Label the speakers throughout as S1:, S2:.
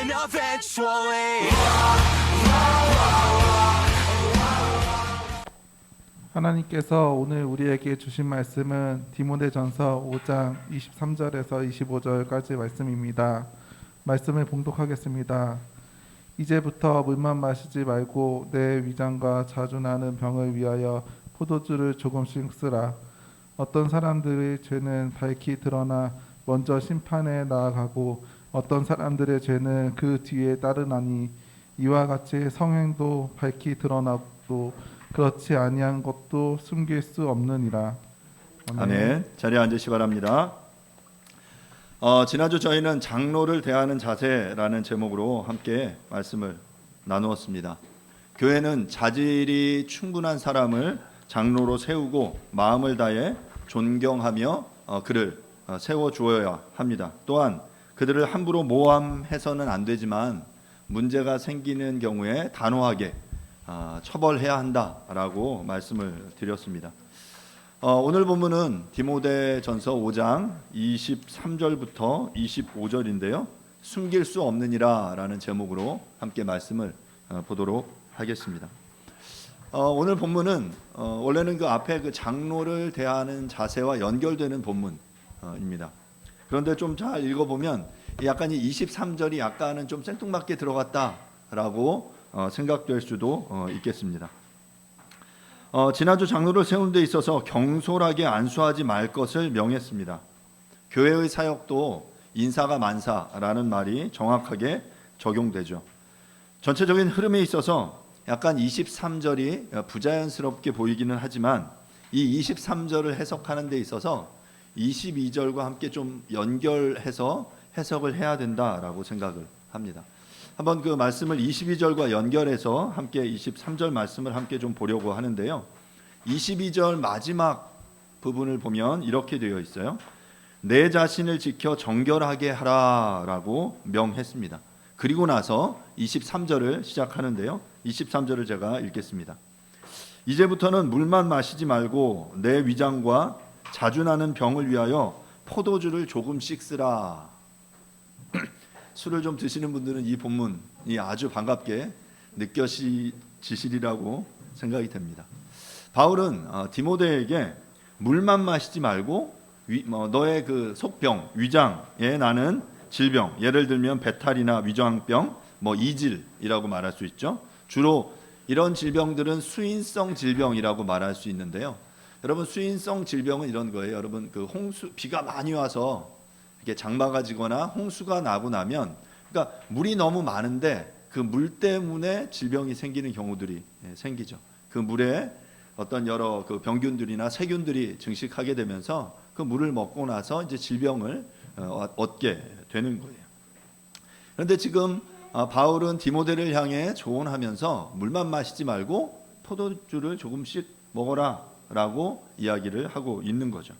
S1: happen eventually.
S2: 하나님께서 오늘 우리에게 주신 말씀은 디모데전서 5장 23절에서 25절까지 말씀입니다. 말씀을 봉독하겠습니다. 이제부터 물만 마시지 말고 내 위장과 자주 나는 병을 위하여 포도주를 조금씩 쓰라. 어떤 사람들의 죄는 밝히 드러나 먼저 심판에 나아가고 어떤 사람들의 죄는 그 뒤에 따르나니 이와 같이 성행도 밝히 드러나고 그렇지 아니한 것도 숨길 수 없느니라.
S3: 아멘. 자리에 앉으시 바랍니다. 지난주 저희는 장로를 대하는 자세라는 제목으로 함께 말씀을 나누었습니다. 교회는 자질이 충분한 사람을 장로로 세우고 마음을 다해 존경하며 그를 세워주어야 합니다. 또한 그들을 함부로 모함해서는 안 되지만 문제가 생기는 경우에 단호하게 처벌해야 한다라고 말씀을 드렸습니다. 오늘 본문은 디모데전서 5장 23절부터 25절인데요. 숨길 수 없느니라라는 제목으로 함께 말씀을 보도록 하겠습니다. 오늘 본문은 원래는 그 앞에 그 장로를 대하는 자세와 연결되는 본문입니다. 그런데 좀 잘 읽어보면 약간 이 23절이 약간은 좀 생뚱맞게 들어갔다라고 생각될 수도 있겠습니다. 지난주 장로를 세우는 데 있어서 경솔하게 안수하지 말 것을 명했습니다. 교회의 사역도 인사가 만사라는 말이 정확하게 적용되죠. 전체적인 흐름에 있어서 약간 23절이 부자연스럽게 보이기는 하지만 이 23절을 해석하는 데 있어서 22절과 함께 좀 연결해서 해석을 해야 된다라고 생각을 합니다. 한번 그 말씀을 22절과 연결해서 함께 23절 말씀을 함께 좀 보려고 하는데요. 22절 마지막 부분을 보면 이렇게 되어 있어요. 내 자신을 지켜 정결하게 하라라고 명했습니다. 그리고 나서 23절을 시작하는데요. 23절을 제가 읽겠습니다. 이제부터는 물만 마시지 말고 내 위장과 자주 나는 병을 위하여 포도주를 조금씩 쓰라. 술을 좀 드시는 분들은 이 본문이 아주 반갑게 느껴지시리라고 생각이 됩니다. 바울은 디모데에게 물만 마시지 말고 너의 그 속병, 위장에 나는 질병, 예를 들면 배탈이나 위장병, 이질이라고 말할 수 있죠. 주로 이런 질병들은 수인성 질병이라고 말할 수 있는데요. 여러분 수인성 질병은 이런 거예요. 여러분 그 비가 많이 와서 이게 장마가 지거나 홍수가 나고 나면, 그러니까 물이 너무 많은데 그 물 때문에 질병이 생기는 경우들이 생기죠. 그 물에 어떤 여러 그 병균들이나 세균들이 증식하게 되면서 그 물을 먹고 나서 이제 질병을 얻게 되는 거예요. 그런데 지금 바울은 디모데를 향해 조언하면서 물만 마시지 말고 포도주를 조금씩 먹어라라고 이야기를 하고 있는 거죠.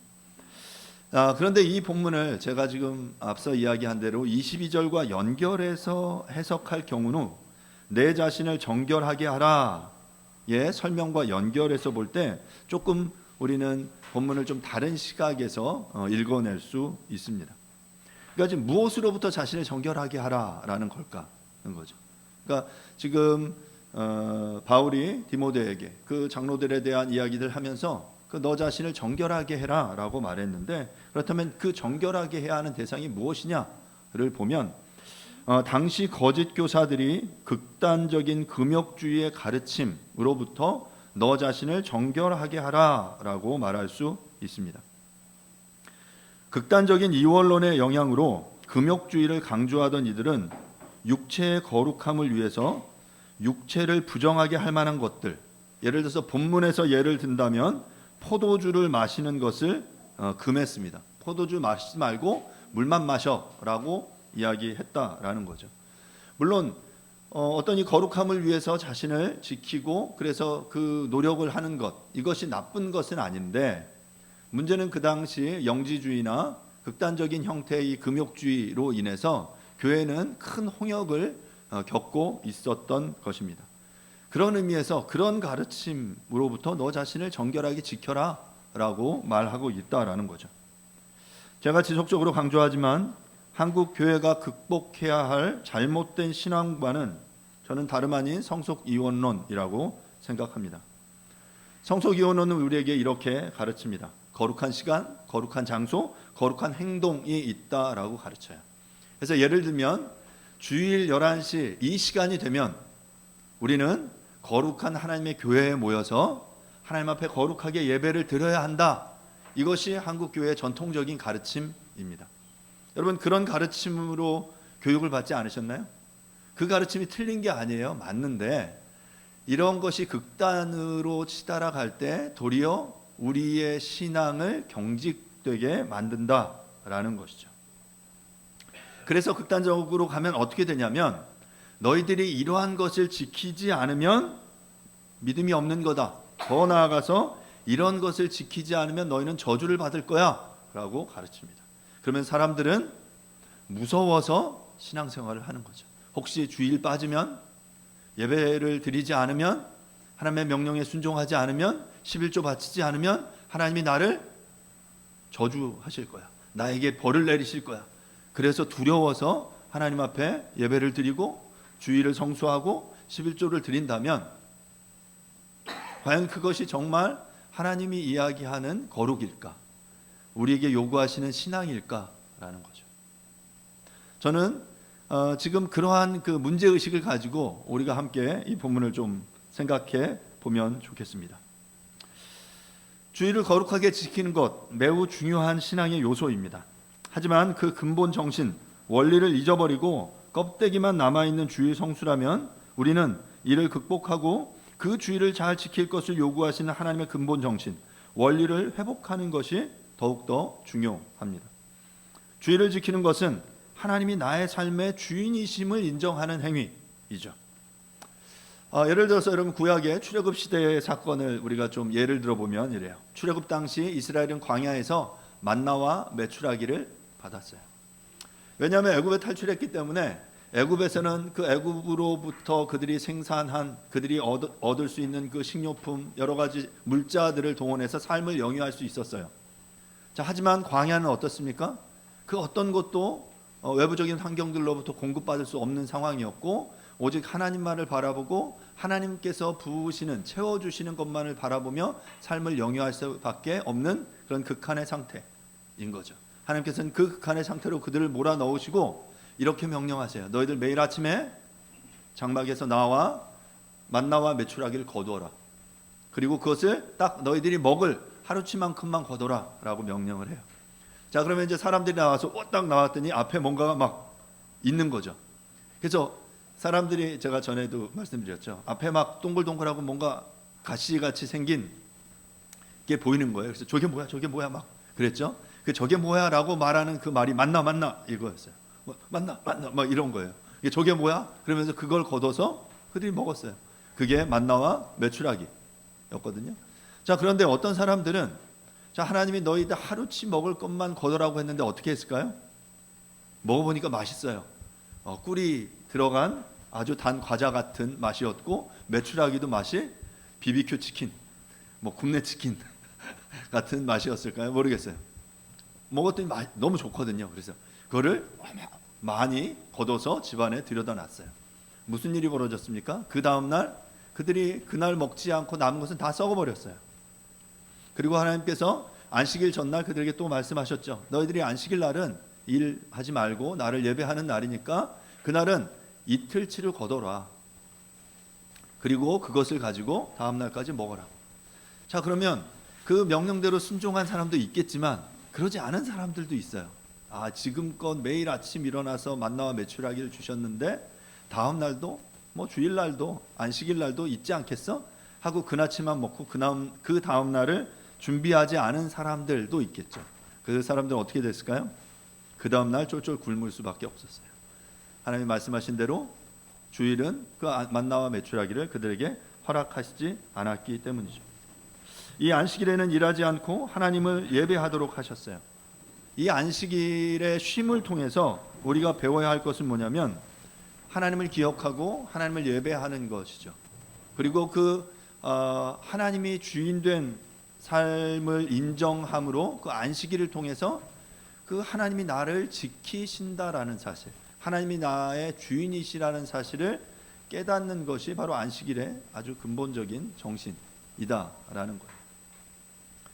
S3: 그런데 이 본문을 제가 지금 앞서 이야기한 대로 22절과 연결해서 해석할 경우는 내 자신을 정결하게 하라의 설명과 연결해서 볼 때 조금 우리는 본문을 좀 다른 시각에서 읽어낼 수 있습니다. 그러니까 지금 무엇으로부터 자신을 정결하게 하라라는 걸까? 는 거죠. 그러니까 지금 바울이 디모데에게 그 장로들에 대한 이야기를 하면서 너 자신을 정결하게 해라라고 말했는데, 그렇다면 그 정결하게 해야 하는 대상이 무엇이냐를 보면 당시 거짓 교사들이 극단적인 금욕주의의 가르침으로부터 너 자신을 정결하게 하라라고 말할 수 있습니다. 극단적인 이원론의 영향으로 금욕주의를 강조하던 이들은 육체의 거룩함을 위해서 육체를 부정하게 할 만한 것들, 예를 들어서 본문에서 예를 든다면 포도주를 마시는 것을 금했습니다. 포도주 마시지 말고 물만 마셔라고 이야기했다라는 거죠. 물론 어떤 이 거룩함을 위해서 자신을 지키고 그래서 그 노력을 하는 것, 이것이 나쁜 것은 아닌데, 문제는 그 당시 영지주의나 극단적인 형태의 이 금욕주의로 인해서 교회는 큰 홍역을 겪고 있었던 것입니다. 그런 의미에서 그런 가르침으로부터 너 자신을 정결하게 지켜라 라고 말하고 있다라는 거죠. 제가 지속적으로 강조하지만 한국 교회가 극복해야 할 잘못된 신앙관은 저는 다름 아닌 성속 이원론이라고 생각합니다. 성속 이원론은 우리에게 이렇게 가르칩니다. 거룩한 시간, 거룩한 장소, 거룩한 행동이 있다라고 가르쳐요. 그래서 예를 들면 주일 11시 이 시간이 되면 우리는 거룩한 하나님의 교회에 모여서 하나님 앞에 거룩하게 예배를 드려야 한다. 이것이 한국 교회의 전통적인 가르침입니다. 여러분, 그런 가르침으로 교육을 받지 않으셨나요? 그 가르침이 틀린 게 아니에요. 맞는데 이런 것이 극단으로 치달아갈 때 도리어 우리의 신앙을 경직되게 만든다라는 것이죠. 그래서 극단적으로 가면 어떻게 되냐면 너희들이 이러한 것을 지키지 않으면 믿음이 없는 거다. 더 나아가서 이런 것을 지키지 않으면 너희는 저주를 받을 거야 라고 가르칩니다. 그러면 사람들은 무서워서 신앙생활을 하는 거죠. 혹시 주일 빠지면, 예배를 드리지 않으면, 하나님의 명령에 순종하지 않으면, 11조 바치지 않으면 하나님이 나를 저주하실 거야. 나에게 벌을 내리실 거야. 그래서 두려워서 하나님 앞에 예배를 드리고 주일을 성수하고 11조를 드린다면 과연 그것이 정말 하나님이 이야기하는 거룩일까? 우리에게 요구하시는 신앙일까라는 거죠. 저는 지금 그러한 그 문제의식을 가지고 우리가 함께 이 본문을 좀 생각해 보면 좋겠습니다. 주일을 거룩하게 지키는 것 매우 중요한 신앙의 요소입니다. 하지만 그 근본 정신, 원리를 잊어버리고 껍데기만 남아있는 주일 성수라면 우리는 이를 극복하고 그 주일을 잘 지킬 것을 요구하시는 하나님의 근본 정신, 원리를 회복하는 것이 더욱더 중요합니다. 주일을 지키는 것은 하나님이 나의 삶의 주인이심을 인정하는 행위이죠. 예를 들어서 여러분 구약의 출애굽 시대의 사건을 우리가 좀 예를 들어보면 이래요. 출애굽 당시 이스라엘은 광야에서 만나와 메추라기를 받았어요. 왜냐하면 애굽에 탈출했기 때문에 애굽에서는 그 애굽으로부터 그들이 생산한 그들이 얻을 수 있는 그 식료품 여러 가지 물자들을 동원해서 삶을 영위할 수 있었어요. 자, 하지만 광야는 어떻습니까? 그 어떤 것도 외부적인 환경들로부터 공급받을 수 없는 상황이었고 오직 하나님만을 바라보고 하나님께서 부으시는 채워주시는 것만을 바라보며 삶을 영위할 수밖에 없는 그런 극한의 상태인 거죠. 하나님께서는 그 극한의 상태로 그들을 몰아넣으시고 이렇게 명령하세요. 너희들 매일 아침에 장막에서 나와 만나와 메추라기를 거두어라. 그리고 그것을 딱 너희들이 먹을 하루치만큼만 거둬라 라고 명령을 해요. 자, 그러면 이제 사람들이 나와서 딱 나왔더니 앞에 뭔가가 막 있는 거죠. 그래서 사람들이 제가 전에도 말씀드렸죠. 앞에 막 동글동글하고 뭔가 가시같이 생긴 게 보이는 거예요. 그래서 저게 뭐야 저게 뭐야 막 그랬죠. 그 저게 뭐야 라고 말하는 그 말이 만나 이거였어요. 만나 막 이런 거예요. 이게 저게 뭐야? 그러면서 그걸 걷어서 그들이 먹었어요. 그게 만나와 메추라기였거든요. 자, 그런데 어떤 사람들은 자, 하나님이 너희들 하루치 먹을 것만 거두라고 했는데 어떻게 했을까요? 먹어보니까 맛있어요. 꿀이 들어간 아주 단 과자 같은 맛이었고 메추라기도 맛이 BBQ 치킨, 뭐 굽네 치킨 같은 맛이었을까요? 모르겠어요. 먹었더니 너무 좋거든요. 그래서 그거를 많이 걷어서 집안에 들여다 놨어요. 무슨 일이 벌어졌습니까? 그 다음날 그들이 그날 먹지 않고 남은 것은 다 썩어버렸어요. 그리고 하나님께서 안식일 전날 그들에게 또 말씀하셨죠. 너희들이 안식일 날은 일하지 말고 나를 예배하는 날이니까 그날은 이틀치를 거둬라. 그리고 그것을 가지고 다음날까지 먹어라. 자, 그러면 그 명령대로 순종한 사람도 있겠지만 그러지 않은 사람들도 있어요. 지금껏 매일 아침 일어나서 만나와 메추라기를 주셨는데 다음 날도 뭐 주일 날도 안식일 날도 있지 않겠어? 하고 그나치만 먹고 그 다음 날을 준비하지 않은 사람들도 있겠죠. 그 사람들은 어떻게 됐을까요? 그 다음 날 쫄쫄 굶을 수밖에 없었어요. 하나님 말씀하신 대로 주일은 그 만나와 메추라기를 그들에게 허락하시지 않았기 때문이죠. 이 안식일에는 일하지 않고 하나님을 예배하도록 하셨어요. 이 안식일의 쉼을 통해서 우리가 배워야 할 것은 뭐냐면 하나님을 기억하고 하나님을 예배하는 것이죠. 그리고 하나님이 주인된 삶을 인정함으로 그 안식일을 통해서 그 하나님이 나를 지키신다라는 사실, 하나님이 나의 주인이시라는 사실을 깨닫는 것이 바로 안식일의 아주 근본적인 정신이다라는 거예요.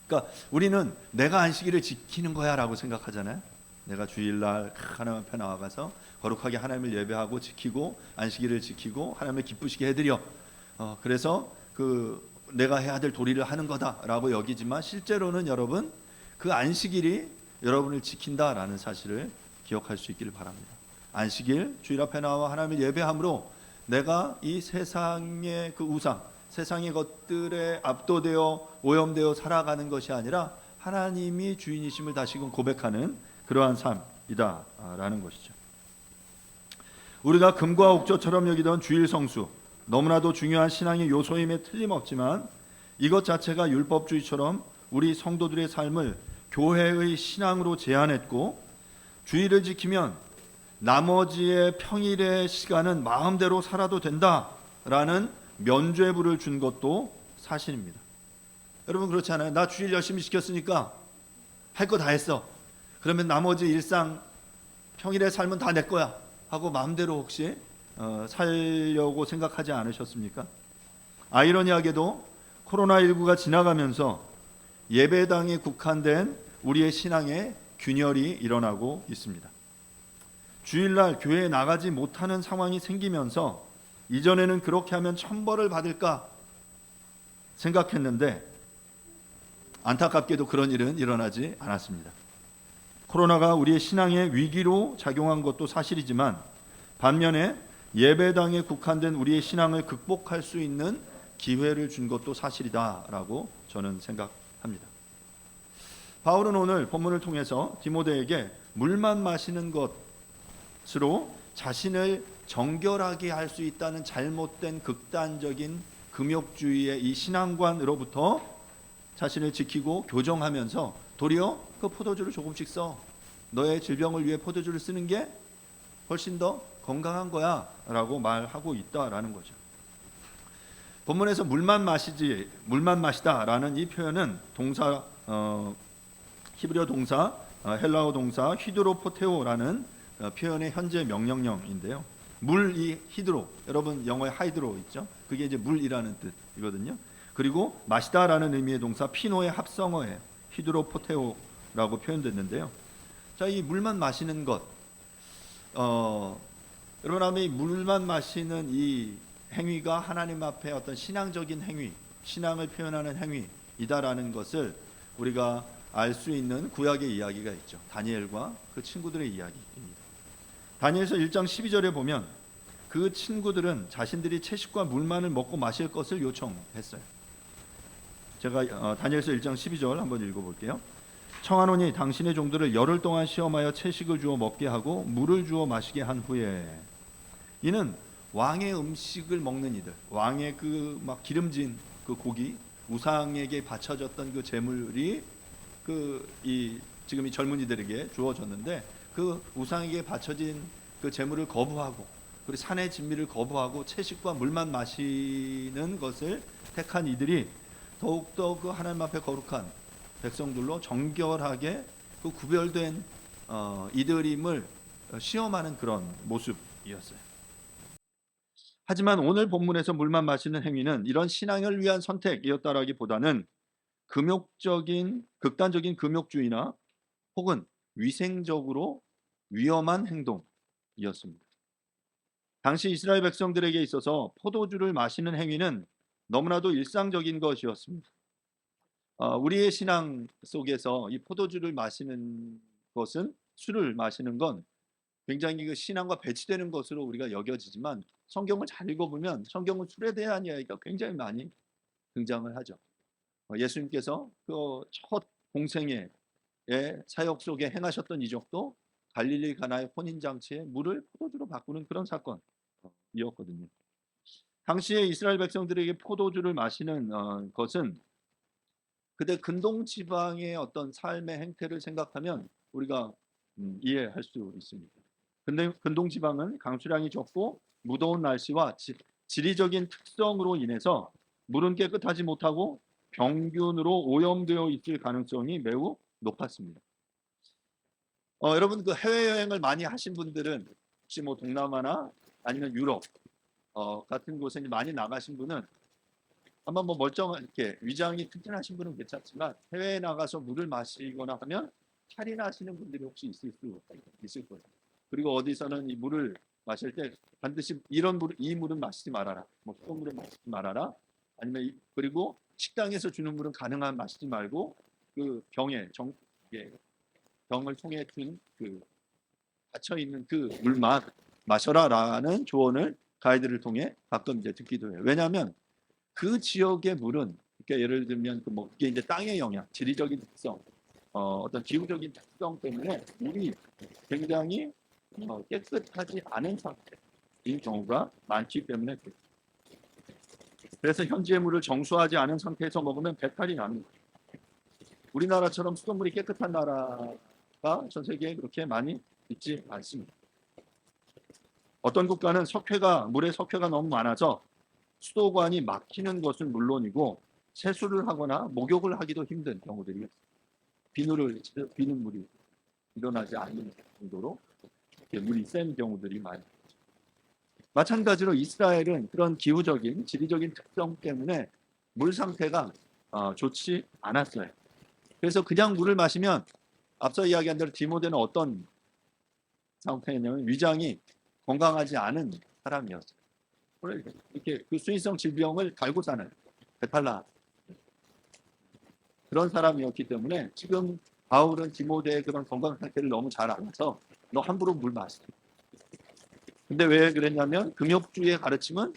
S3: 그러니까 우리는 내가 안식일을 지키는 거야라고 생각하잖아요. 내가 주일날 하나님 앞에 나와가서 거룩하게 하나님을 예배하고 지키고 안식일을 지키고 하나님을 기쁘시게 해드려. 그래서 내가 해야 될 도리를 하는 거다라고 여기지만 실제로는 여러분 그 안식일이 여러분을 지킨다라는 사실을 기억할 수 있기를 바랍니다. 안식일 주일 앞에 나와 하나님을 예배함으로 내가 이 세상의 그 우상, 세상의 것들에 압도되어 오염되어 살아가는 것이 아니라 하나님이 주인이심을 다시금 고백하는 그러한 삶이다라는 것이죠. 우리가 금과 옥조처럼 여기던 주일 성수, 너무나도 중요한 신앙의 요소임에 틀림없지만 이것 자체가 율법주의처럼 우리 성도들의 삶을 교회의 신앙으로 제한했고 주일을 지키면 나머지의 평일의 시간은 마음대로 살아도 된다라는 면죄부를 준 것도 사실입니다. 여러분 그렇지 않아요? 나 주일 열심히 지켰으니까 할 거 다 했어. 그러면 나머지 일상 평일의 삶은 다 내 거야 하고 마음대로 혹시 살려고 생각하지 않으셨습니까? 아이러니하게도 코로나19가 지나가면서 예배당에 국한된 우리의 신앙의 균열이 일어나고 있습니다. 주일날 교회에 나가지 못하는 상황이 생기면서 이전에는 그렇게 하면 천벌을 받을까 생각했는데 안타깝게도 그런 일은 일어나지 않았습니다. 코로나가 우리의 신앙의 위기로 작용한 것도 사실이지만 반면에 예배당에 국한된 우리의 신앙을 극복할 수 있는 기회를 준 것도 사실이다라고 저는 생각합니다. 바울은 오늘 본문을 통해서 디모데에게 물만 마시는 것으로 자신을 정결하게 할 수 있다는 잘못된 극단적인 금욕주의의 이 신앙관으로부터 자신을 지키고 교정하면서 도리어 그 포도주를 조금씩 써 너의 질병을 위해 포도주를 쓰는 게 훨씬 더 건강한 거야 라고 말하고 있다라는 거죠. 본문에서 물만 마시다 라는 이 표현은 동사 히브리어 동사 헬라어 동사 히드로포테오라는 표현의 현재 명령형인데요. 물이 히드로, 여러분 영어에 하이드로 있죠? 그게 이제 물이라는 뜻이거든요. 그리고 마시다라는 의미의 동사 피노의 합성어예요. 히드로포테오라고 표현됐는데요. 자, 이 물만 마시는 것, 여러분 아마 이 물만 마시는 이 행위가 하나님 앞에 어떤 신앙적인 행위, 신앙을 표현하는 행위이다라는 것을 우리가 알 수 있는 구약의 이야기가 있죠. 다니엘과 그 친구들의 이야기입니다. 다니엘서 1장 12절에 보면 그 친구들은 자신들이 채식과 물만을 먹고 마실 것을 요청했어요. 제가 다니엘서 1장 12절 한번 읽어볼게요. 청하노니 당신의 종들을 열흘 동안 시험하여 채식을 주어 먹게 하고 물을 주어 마시게 한 후에 이는 왕의 음식을 먹는 이들, 왕의 그 막 기름진 그 고기, 우상에게 바쳐졌던 그 제물이 지금 이 젊은이들에게 주어졌는데 그 우상에게 바쳐진 그 제물을 거부하고 그리고 산의 진미를 거부하고 채식과 물만 마시는 것을 택한 이들이 더욱더 그 하나님 앞에 거룩한 백성들로 정결하게 그 구별된 이들임을 시험하는 그런 모습이었어요. 하지만 오늘 본문에서 물만 마시는 행위는 이런 신앙을 위한 선택이었다라기보다는 극단적인 금욕주의나 혹은 위생적으로 위험한 행동이었습니다. 당시 이스라엘 백성들에게 있어서 포도주를 마시는 행위는 너무나도 일상적인 것이었습니다. 우리의 신앙 속에서 이 포도주를 마시는 것은, 술을 마시는 건 굉장히 그 신앙과 배치되는 것으로 우리가 여겨지지만 성경을 잘 읽어보면 성경은 술에 대한 이야기가 굉장히 많이 등장을 하죠. 예수님께서 그 첫 공생의 사역 속에 행하셨던 이적도 갈릴리 가나의 혼인잔치에 물을 포도주로 바꾸는 그런 사건이었거든요. 당시에 이스라엘 백성들에게 포도주를 마시는 것은 그때 근동 지방의 어떤 삶의 행태를 생각하면 우리가 이해할 수 있습니다. 근데 근동 지방은 강수량이 적고 무더운 날씨와 지리적인 특성으로 인해서 물은 깨끗하지 못하고 병균으로 오염되어 있을 가능성이 매우 높았습니다. 여러분 그 해외 여행을 많이 하신 분들은 혹시 뭐 동남아나 아니면 유럽 같은 곳에 많이 나가신 분은 아마 뭐 멀쩡한 이렇게 위장이 튼튼하신 분은 괜찮지만 해외에 나가서 물을 마시거나 하면 탈이 나시는 분들이 혹시 있을 거예요. 그리고 어디서는 이 물을 마실 때 반드시 이 물은 마시지 말아라. 뭐 수돗물은 마시지 말아라. 아니면 그리고 식당에서 주는 물은 가능한 마시지 말고 그 병을 통해 준 그 닫혀 있는 그 물만 마셔라라는 조언을 가이드를 통해 가끔 이제 듣기도 해요. 왜냐하면 그 지역의 물은 그러니까 예를 들면 이게 이제 땅의 영향, 지리적인 특성, 어떤 기후적인 특성 때문에 물이 굉장히 깨끗하지 않은 상태인 경우가 많기 때문에 그래서 현지의 물을 정수하지 않은 상태에서 먹으면 배탈이 나는 거예요. 우리나라처럼 수돗물이 깨끗한 나라가 전 세계에 그렇게 많이 있지 않습니다. 어떤 국가는 물의 석회가 너무 많아서 수도관이 막히는 것은 물론이고 세수를 하거나 목욕을 하기도 힘든 경우들이 비는 물이 일어나지 않는 정도로 물이 센 경우들이 많아요. 마찬가지로 이스라엘은 그런 기후적인 지리적인 특성 때문에 물 상태가 좋지 않았어요. 그래서 그냥 물을 마시면 앞서 이야기한 대로 디모데는 어떤 상태냐면 위장이 건강하지 않은 사람이었어요. 이렇게 그 수인성 질병을 달고 사는 배탈나 그런 사람이었기 때문에 지금 바울은 디모데의 그런 건강 상태를 너무 잘 알아서 너 함부로 물 마시라. 근데 왜 그랬냐면 금욕주의 가르침은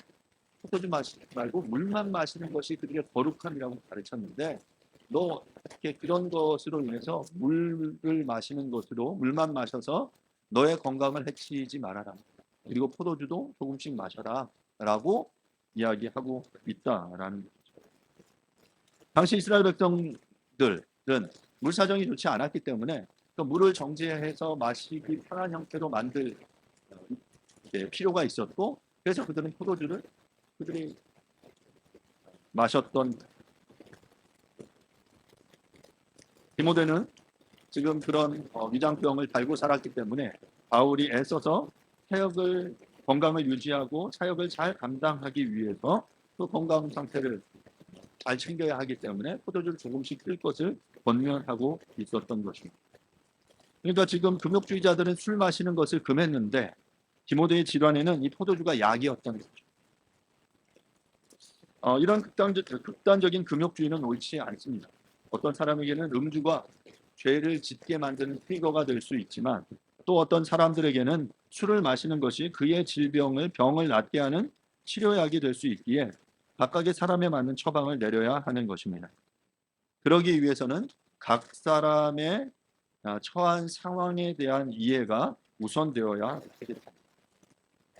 S3: 포도주 마시지 말고 물만 마시는 것이 그들의 거룩함이라고 가르쳤는데 너 이렇게 그런 것으로 인해서 물을 마시는 것으로 물만 마셔서 너의 건강을 해치지 말아라. 그리고 포도주도 조금씩 마셔라 라고 이야기하고 있다라는 거죠. 당시 이스라엘 백성들은 물 사정이 좋지 않았기 때문에 그 물을 정제해서 마시기 편한 형태로 만들 필요가 있었고 그래서 그들은 그들이 마셨던 디모데는 지금 그런 위장병을 달고 살았기 때문에 바울이 애써서 건강을 유지하고 사역을 잘 감당하기 위해서 그 건강 상태를 잘 챙겨야 하기 때문에 포도주를 조금씩 쓸 것을 권면하고 있었던 것입니다. 그러니까 지금 금욕주의자들은 술 마시는 것을 금했는데 디모데의 질환에는 이 포도주가 약이었던 거죠. 이런 극단적인 금욕주의는 옳지 않습니다. 어떤 사람에게는 음주가 죄를 짓게 만드는 트리거가 될 수 있지만 또 어떤 사람들에게는 술을 마시는 것이 그의 병을 낫게 하는 치료약이 될 수 있기에 각각의 사람에 맞는 처방을 내려야 하는 것입니다. 그러기 위해서는 각 사람의 처한 상황에 대한 이해가 우선되어야 하겠다.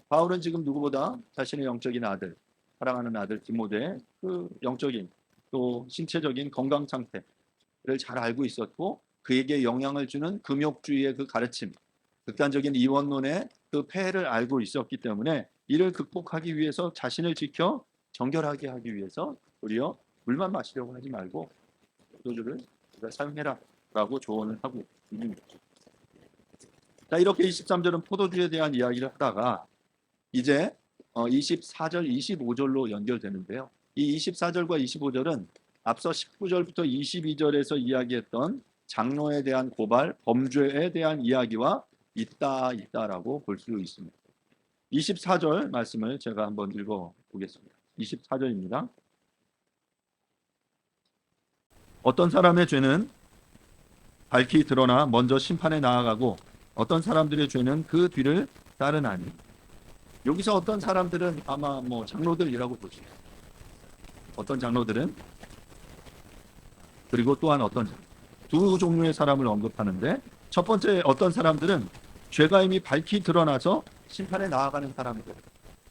S3: 바울은 지금 누구보다 자신의 영적인 아들, 사랑하는 아들 디모데의 그 영적인 또 신체적인 건강 상태를 잘 알고 있었고 그에게 영향을 주는 금욕주의의 그 가르침, 극단적인 이원론의 그 폐해를 알고 있었기 때문에 이를 극복하기 위해서 자신을 지켜 정결하게 하기 위해서 우리여 물만 마시려고 하지 말고 포도주를 사용해라 라고 조언을 하고 있는 거죠. 자, 이렇게 23절은 포도주에 대한 이야기를 하다가 이제 24절, 25절로 연결되는데요. 이 24절과 25절은 앞서 19절부터 22절에서 이야기했던 장로에 대한 고발, 범죄에 대한 이야기와 있다라고 볼 수 있습니다. 24절 말씀을 제가 한번 읽어보겠습니다. 24절입니다. 어떤 사람의 죄는 밝히 드러나 먼저 심판에 나아가고 어떤 사람들의 죄는 그 뒤를 따르나니. 여기서 어떤 사람들은 아마 장로들이라고 보시죠. 어떤 장로들은 그리고 또한 두 종류의 사람을 언급하는데 첫 번째 어떤 사람들은 죄가 이미 밝히 드러나서 심판에 나아가는 사람들.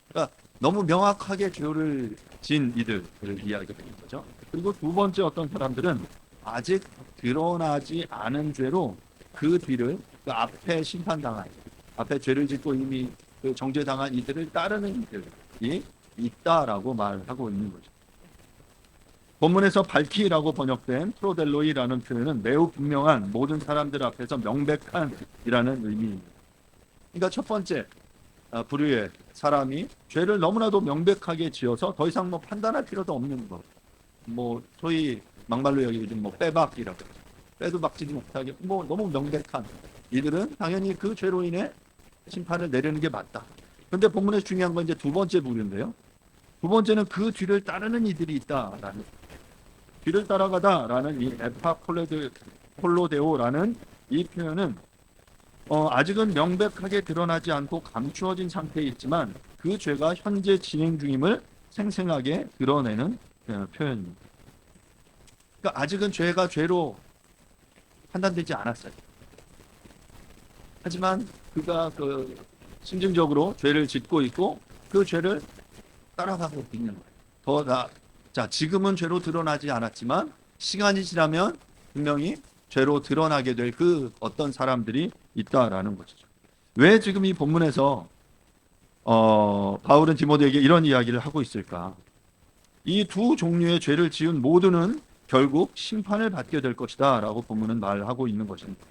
S3: 그러니까 너무 명확하게 죄를 진 이들을 이야기하는 거죠. 그리고 두 번째 어떤 사람들은 아직 드러나지 않은 죄로 그 뒤를 그 앞에 심판당한 앞에 죄를 짓고 이미 그 정죄당한 이들을 따르는 이들이 있다라고 말하고 있는 거죠. 본문에서 밝히라고 번역된 프로델로이라는 표현은 매우 분명한, 모든 사람들 앞에서 명백한이라는 의미입니다. 그러니까 첫 번째 부류의 사람이 죄를 너무나도 명백하게 지어서 더 이상 뭐 판단할 필요도 없는 것, 뭐 소위 막말로 여기 요즘 뭐 빼박이라고, 빼도 박지도 못하게 뭐 너무 명백한 이들은 당연히 그 죄로 인해 심판을 내리는 게 맞다. 그런데 본문에서 중요한 건 이제 두 번째 부류인데요. 두 번째는 그 뒤를 따르는 이들이 있다라는, 뒤를 따라가다라는 이 에파폴로데오라는 이 표현은 아직은 명백하게 드러나지 않고 감추어진 상태에 있지만 그 죄가 현재 진행 중임을 생생하게 드러내는 표현입니다. 그러니까 아직은 죄가 죄로 판단되지 않았어요. 하지만 그가 심증적으로 죄를 짓고 있고 그 죄를 따라가고 있는 거예요. 자, 지금은 죄로 드러나지 않았지만 시간이 지나면 분명히 죄로 드러나게 될 그 어떤 사람들이 있다라는 것이죠. 왜 지금 이 본문에서 바울은 디모데에게 이런 이야기를 하고 있을까? 이 두 종류의 죄를 지은 모두는 결국 심판을 받게 될 것이다 라고 본문은 말하고 있는 것입니다.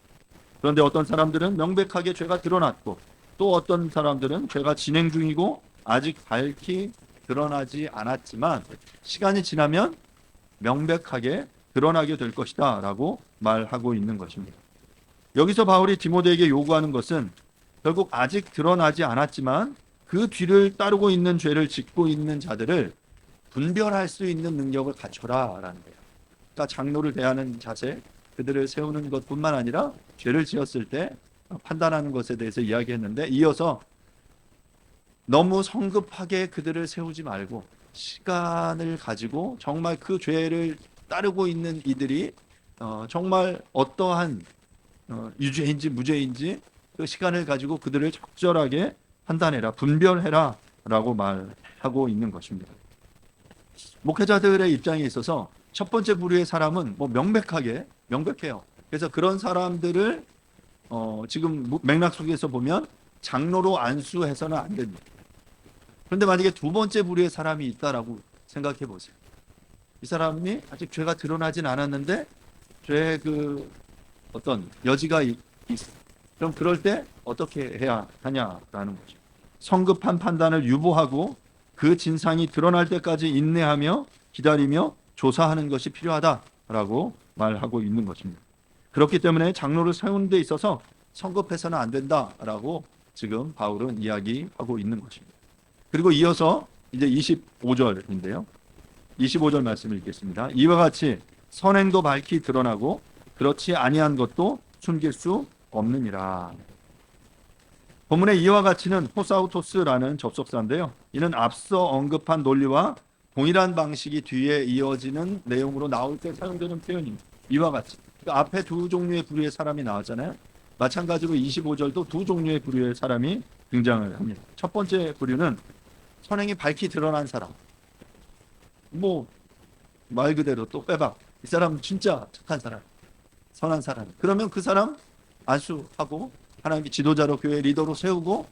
S3: 그런데 어떤 사람들은 명백하게 죄가 드러났고 또 어떤 사람들은 죄가 진행 중이고 아직 밝히 드러나지 않았지만 시간이 지나면 명백하게 드러나게 될 것이다 라고 말하고 있는 것입니다. 여기서 바울이 디모데에게 요구하는 것은 결국 아직 드러나지 않았지만 그 뒤를 따르고 있는 죄를 짓고 있는 자들을 분별할 수 있는 능력을 갖춰라 라는 거예요. 그러니까 장로를 대하는 자세, 그들을 세우는 것뿐만 아니라 죄를 지었을 때 판단하는 것에 대해서 이야기했는데, 이어서 너무 성급하게 그들을 세우지 말고 시간을 가지고 정말 그 죄를 따르고 있는 이들이 정말 어떠한 유죄인지 무죄인지 그 시간을 가지고 그들을 적절하게 판단해라, 분별해라 라고 말하고 있는 것입니다. 목회자들의 입장에 있어서 첫 번째 부류의 사람은 뭐 명백해요. 그래서 그런 사람들을 지금 맥락 속에서 보면 장로로 안수해서는 안 됩니다. 그런데 만약에 두 번째 부류의 사람이 있다라고 생각해 보세요. 이 사람이 아직 죄가 드러나진 않았는데 죄의 어떤 여지가 있어. 그럼 그럴 때 어떻게 해야 하냐라는 거죠. 성급한 판단을 유보하고 그 진상이 드러날 때까지 인내하며 기다리며 조사하는 것이 필요하다라고 말하고 있는 것입니다. 그렇기 때문에 장로를 세우는 데 있어서 성급해서는 안 된다라고 지금 바울은 이야기하고 있는 것입니다. 그리고 이어서 이제 25절인데요. 25절 말씀을 읽겠습니다. 이와 같이 선행도 밝히 드러나고 그렇지 아니한 것도 숨길 수 없느니라. 본문의 이와 같이는 호사우토스라는 접속사인데요. 이는 앞서 언급한 논리와 동일한 방식이 뒤에 이어지는 내용으로 나올 때 사용되는 표현입니다. 이와 같이. 그러니까 앞에 두 종류의 부류의 사람이 나왔잖아요. 마찬가지로 25절도 두 종류의 부류의 사람이 등장을 합니다. 첫 번째 부류는 선행이 밝히 드러난 사람. 뭐 말 그대로 또 빼박. 이 사람 진짜 착한 사람, 선한 사람. 그러면 그 사람 안수하고 하나님의 지도자로 교회 리더로 세우고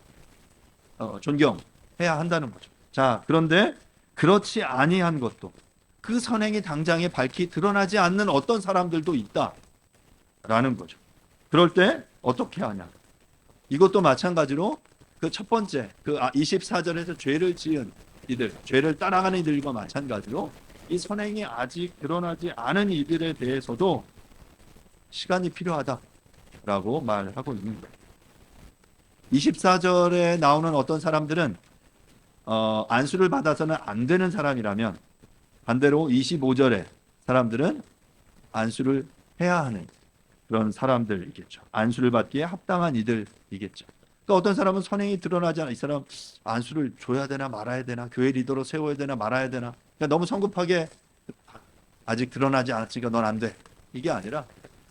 S3: 존경해야 한다는 거죠. 자, 그런데 그렇지 아니한 것도, 그 선행이 당장에 밝히 드러나지 않는 어떤 사람들도 있다라는 거죠. 그럴 때 어떻게 하냐? 이것도 마찬가지로 그 첫 번째 24절에서 죄를 지은 이들, 죄를 따라가는 이들과 마찬가지로 이 선행이 아직 드러나지 않은 이들에 대해서도 시간이 필요하다라고 말하고 있는 거예요. 24절에 나오는 어떤 사람들은 안수를 받아서는 안 되는 사람이라면, 반대로 25절에 사람들은 안수를 해야 하는 그런 사람들이겠죠. 안수를 받기에 합당한 이들이겠죠. 그러니까 어떤 사람은 선행이 드러나지 않아, 이 사람 안수를 줘야 되나 말아야 되나, 교회 리더로 세워야 되나 말아야 되나, 그러니까 너무 성급하게 아직 드러나지 않았으니까 넌 안 돼, 이게 아니라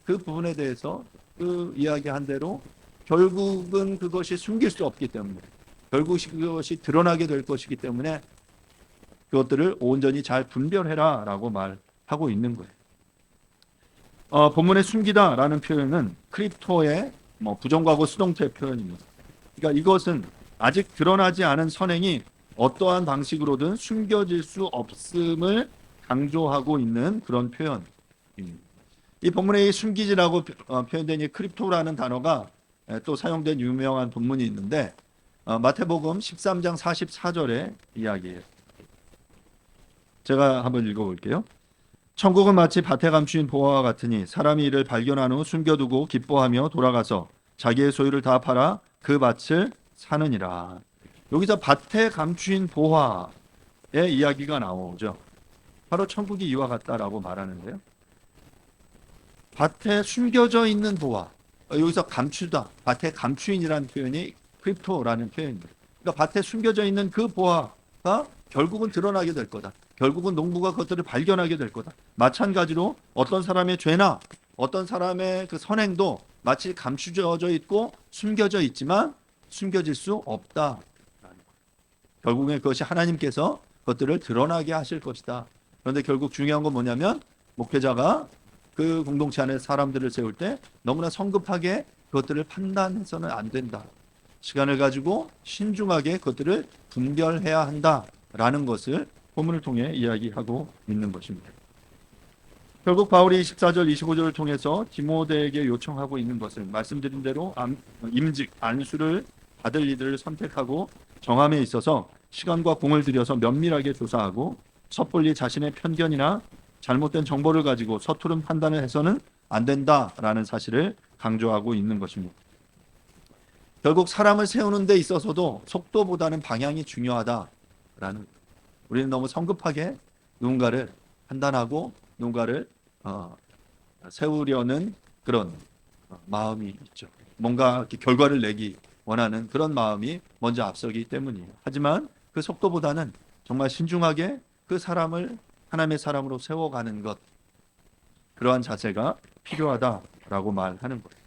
S3: 그 부분에 대해서 그 이야기한 대로 결국은 그것이 숨길 수 없기 때문에, 결국 그것이 드러나게 될 것이기 때문에 그것들을 온전히 잘 분별해라 라고 말하고 있는 거예요. 본문에 숨기다라는 표현은 크립토의 부정과거 수동태 표현입니다. 그러니까 이것은 아직 드러나지 않은 선행이 어떠한 방식으로든 숨겨질 수 없음을 강조하고 있는 그런 표현입니다. 이 본문에 이 숨기지라고 표현된 이 크립토라는 단어가 또 사용된 유명한 본문이 있는데 마태복음 13장 44절의 이야기예요. 제가 한번 읽어볼게요. 천국은 마치 밭에 감추인 보화와 같으니 사람이 이를 발견한 후 숨겨두고 기뻐하며 돌아가서 자기의 소유를 다 팔아 그 밭을 사느니라. 여기서 밭에 감추인 보화의 이야기가 나오죠. 바로 천국이 이와 같다라고 말하는데요. 밭에 숨겨져 있는 보화. 여기서 감추다. 밭에 감추인이라는 표현이 크립토라는 표현입니다. 그러니까 밭에 숨겨져 있는 그 보화가 결국은 드러나게 될 거다. 결국은 농부가 그것들을 발견하게 될 거다. 마찬가지로 어떤 사람의 죄나 어떤 사람의 그 선행도 마치 감추어져 있고 숨겨져 있지만 숨겨질 수 없다. 결국엔 그것이 하나님께서 그것들을 드러나게 하실 것이다. 그런데 결국 중요한 건 뭐냐면 목회자가 그 공동체 안에 사람들을 세울 때 너무나 성급하게 그것들을 판단해서는 안 된다. 시간을 가지고 신중하게 그것들을 분별해야 한다라는 것을 본문을 통해 이야기하고 있는 것입니다. 결국 바울이 14절 25절을 통해서 디모데에게 요청하고 있는 것은 말씀드린 대로 임직, 안수를 받을 이들을 선택하고 정함에 있어서 시간과 공을 들여서 면밀하게 조사하고 섣불리 자신의 편견이나 잘못된 정보를 가지고 서투른 판단을 해서는 안 된다라는 사실을 강조하고 있는 것입니다. 결국 사람을 세우는 데 있어서도 속도보다는 방향이 중요하다라는, 우리는 너무 성급하게 누군가를 판단하고 누군가를 세우려는 그런 마음이 있죠. 뭔가 이렇게 결과를 내기 원하는 그런 마음이 먼저 앞서기 때문이에요. 하지만 그 속도보다는 정말 신중하게 그 사람을 하나님의 사람으로 세워가는 것, 그러한 자세가 필요하다라고 말하는 거예요.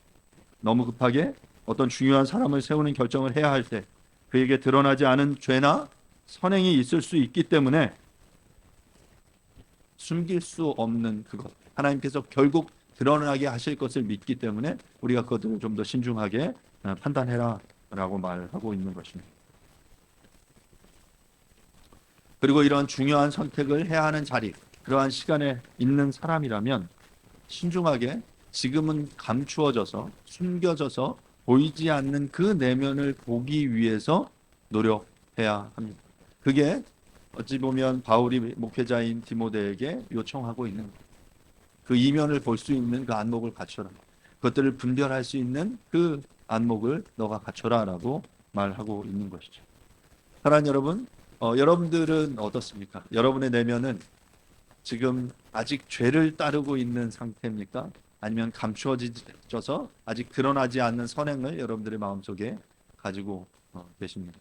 S3: 너무 급하게 어떤 중요한 사람을 세우는 결정을 해야 할 때 그에게 드러나지 않은 죄나 선행이 있을 수 있기 때문에 숨길 수 없는 그것, 하나님께서 결국 드러나게 하실 것을 믿기 때문에 우리가 그것들을 좀 더 신중하게 판단해라 라고 말하고 있는 것입니다. 그리고 이런 중요한 선택을 해야 하는 자리, 그러한 시간에 있는 사람이라면 신중하게 지금은 감추어져서 숨겨져서 보이지 않는 그 내면을 보기 위해서 노력해야 합니다. 그게 어찌 보면 바울이 목회자인 디모데에게 요청하고 있는 거예요. 그 이면을 볼 수 있는 그 안목을 갖춰라. 그것들을 분별할 수 있는 그 안목을 너가 갖춰라 라고 말하고 있는 것이죠. 사랑하는 여러분, 여러분들은 어떻습니까? 여러분의 내면은 지금 아직 죄를 따르고 있는 상태입니까? 아니면 감추어져서 아직 드러나지 않는 선행을 여러분들의 마음속에 가지고 계십니까?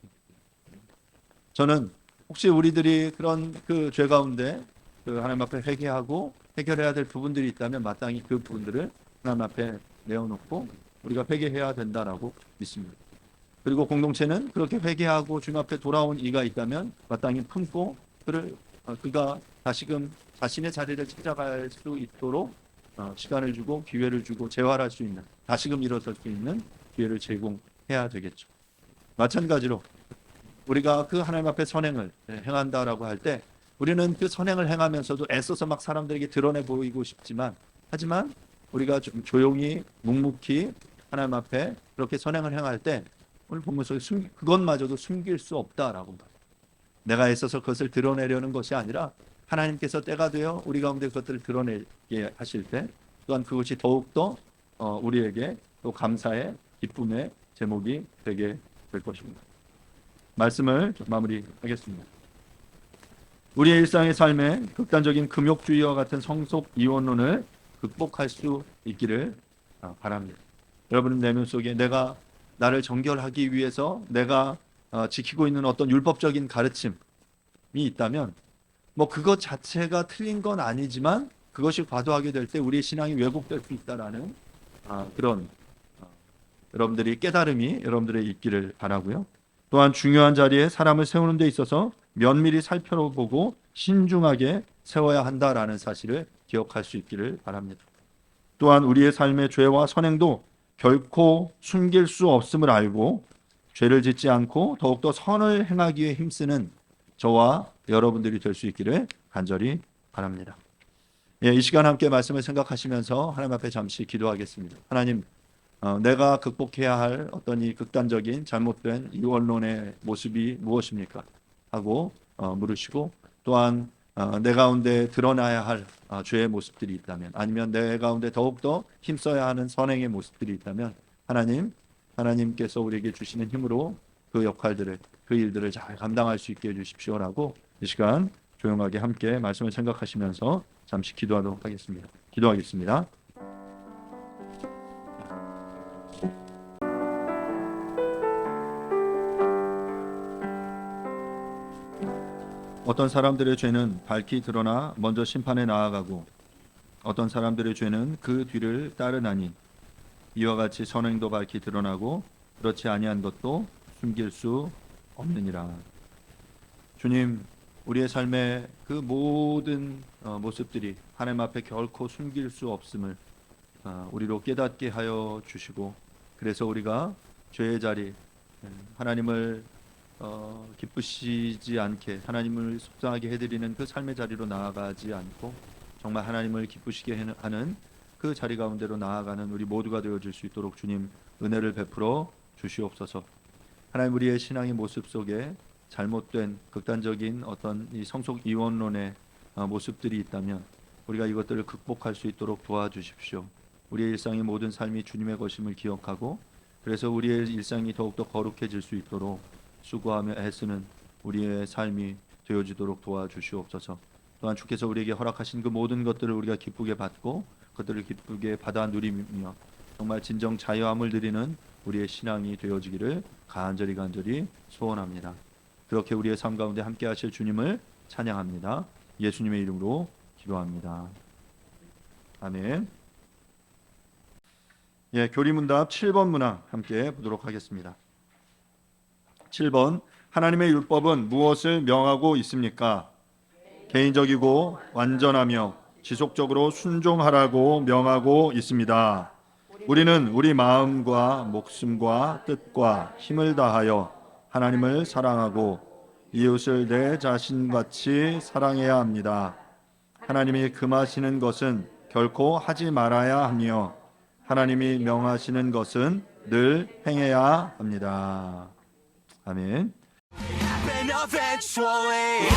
S3: 저는 혹시 우리들이 그런 그 죄 가운데 그 하나님 앞에 회개하고 해결해야 될 부분들이 있다면 마땅히 그 부분들을 하나님 앞에 내어놓고 우리가 회개해야 된다라고 믿습니다. 그리고 공동체는 그렇게 회개하고 주님 앞에 돌아온 이가 있다면 마땅히 품고 그가 다시금 자신의 자리를 찾아갈 수 있도록 시간을 주고 기회를 주고 재활할 수 있는, 다시금 일어설 수 있는 기회를 제공해야 되겠죠. 마찬가지로 우리가 그 하나님 앞에 선행을 행한다라고 할 때 우리는 그 선행을 행하면서도 애써서 막 사람들에게 드러내 보이고 싶지만, 하지만 우리가 좀 조용히 묵묵히 하나님 앞에 그렇게 선행을 행할 때 오늘 본문 속에 그것마저도 숨길 수 없다라고 말해요. 내가 애써서 그것을 드러내려는 것이 아니라 하나님께서 때가 되어 우리 가운데 그것들을 드러내게 하실 때 또한 그것이 더욱더 우리에게 또 감사의 기쁨의 제목이 되게 될 것입니다. 말씀을 마무리하겠습니다. 우리의 일상의 삶에 극단적인 금욕주의와 같은 성속 이원론을 극복할 수 있기를 바랍니다. 여러분 내면 속에 내가 나를 정결하기 위해서 내가 지키고 있는 어떤 율법적인 가르침이 있다면 뭐 그것 자체가 틀린 건 아니지만 그것이 과도하게 될 때 우리의 신앙이 왜곡될 수 있다라는 그런 여러분들이 깨달음이 여러분들의 있기를 바라고요. 또한 중요한 자리에 사람을 세우는 데 있어서 면밀히 살펴보고 신중하게 세워야 한다라는 사실을 기억할 수 있기를 바랍니다. 또한 우리의 삶의 죄와 선행도 결코 숨길 수 없음을 알고 죄를 짓지 않고 더욱더 선을 행하기 위해 힘쓰는 저와 여러분들이 될 수 있기를 간절히 바랍니다. 이 시간 함께 말씀을 생각하시면서 하나님 앞에 잠시 기도하겠습니다. 하나님, 내가 극복해야 할 어떤 이 극단적인 잘못된 이원론의 모습이 무엇입니까? 하고 물으시고, 또한 내 가운데 드러나야 할 죄의 모습들이 있다면, 아니면 내 가운데 더욱더 힘써야 하는 선행의 모습들이 있다면, 하나님께서 우리에게 주시는 힘으로 그 역할들을, 그 일들을 잘 감당할 수 있게 해주십시오라고 이 시간 조용하게 함께 말씀을 생각하시면서 잠시 기도하도록 하겠습니다. 기도하겠습니다. 어떤 사람들의 죄는 밝히 드러나 먼저 심판에 나아가고, 어떤 사람들의 죄는 그 뒤를 따르나니, 이와 같이 선행도 밝히 드러나고 그렇지 아니한 것도 숨길 수 없느니라. 주님, 우리의 삶의 그 모든 모습들이 하나님 앞에 결코 숨길 수 없음을 우리로 깨닫게 하여 주시고, 그래서 우리가 죄의 자리, 하나님을 기쁘시지 않게, 하나님을 속상하게 해드리는 그 삶의 자리로 나아가지 않고 정말 하나님을 기쁘시게 하는 그 자리 가운데로 나아가는 우리 모두가 되어줄 수 있도록 주님 은혜를 베풀어 주시옵소서. 하나님, 우리의 신앙의 모습 속에 잘못된 극단적인 어떤 이 성속 이원론의 모습들이 있다면 우리가 이것들을 극복할 수 있도록 도와주십시오. 우리의 일상의 모든 삶이 주님의 것임을 기억하고, 그래서 우리의 일상이 더욱더 거룩해질 수 있도록 수고하며 애쓰는 우리의 삶이 되어지도록 도와주시옵소서. 또한 주께서 우리에게 허락하신 그 모든 것들을 우리가 기쁘게 받고 그것들을 기쁘게 받아 누리며 정말 진정 자유함을 누리는 우리의 신앙이 되어지기를 간절히 소원합니다. 그렇게 우리의 삶 가운데 함께 하실 주님을 찬양합니다. 예수님의 이름으로 기도합니다. 아멘. 교리문답 7번 문항 함께 보도록 하겠습니다. 7번, 하나님의 율법은 무엇을 명하고 있습니까? 개인적이고 완전하며 지속적으로 순종하라고 명하고 있습니다. 우리는 우리 마음과 목숨과 뜻과 힘을 다하여 하나님을 사랑하고 이웃을 내 자신같이 사랑해야 합니다. 하나님이 금하시는 것은 결코 하지 말아야 하며 하나님이 명하시는 것은 늘 행해야 합니다. 아멘.
S1: Happen eventually.